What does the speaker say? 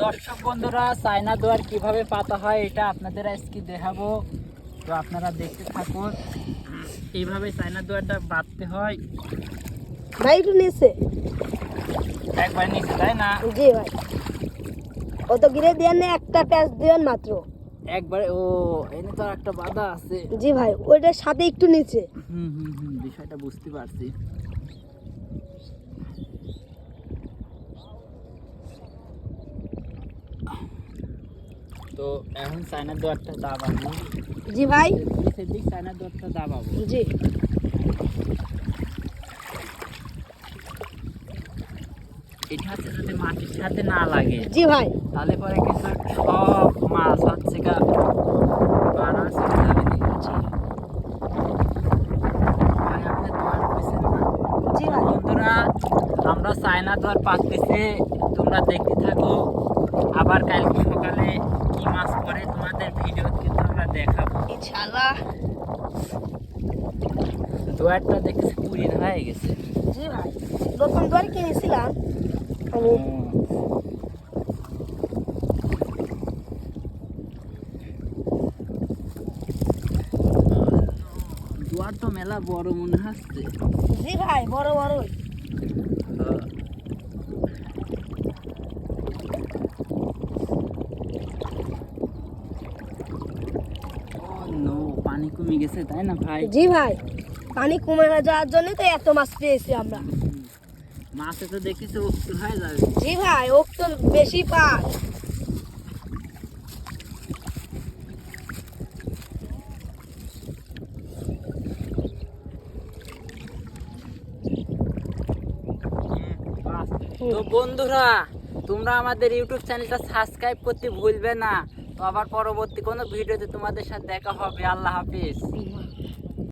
দর্শক বন্ধুরা, চায়না দোয়ার কিভাবে পাতা হয় এটা আপনাদের আজকে দেখাবো। তো আপনারা দেখতে থাকুন। এইভাবে চায়না দোয়ারটা বাঁধতে হয়। ভাই একটু নিচে। একবার নিচে, তাই না? জি ভাই, অত গিরে দিয়ে না, একটা প্যাচ দিবেন মাত্র। একবারে ও এনে তো একটা বাধা আছে। জি ভাই, ওইটার সাথে একটু নিচে। বিষয়টা বুঝতে পারছি। তো এখন চায়না দোয়ারটা দাবাবো। জি ভাই, সেদিক চায়না দোয়ারটা দাবাবো। জি এটা হচ্ছে যাতে মাটির সাথে না লাগে। জি ভাই, তাহলে পরে কিন্তু সব মাছ হচ্ছে গা বাড়া চলে যাবে। জি ভাই আপনি দোয়ার কইছেন না? জি ভাই। বন্ধুরা, আমরা চায়না দোয়ার পাততেছি, তোমরা দেখতে থাকো। আবার কালকে সকালে কি মাছ পড়ে তোমাদের ভিডিও কিন্তু আমরা দেখাবো ইনশাআল্লাহ। দোয়ারটা দেখতেছি পুরিন হয়ে গেছে। জি ভাই, নতুন দোয়ার কিনেছিলাম আমি। দোয়ার তো মেলা বড় মনে হচ্ছে। জি ভাই, বড় বড়ই। পানি কমে গেছে, তাই না ভাই? জি ভাই, পানি কমে যাওয়ার জন্য তো এত মাছ পেয়েছি আমরা। মাছে তো দেখিস উত্তর হয়ে যাবে। জি ভাই, ওক তো বেশি পায়। তো বন্ধুরা, তোমরা আমাদের ইউটিউব চ্যানেলটা সাবস্ক্রাইব করতে ভুলবে না। তো আবার পরবর্তী কোনো ভিডিওতে তোমাদের সাথে দেখা হবে। আল্লাহ হাফিজ।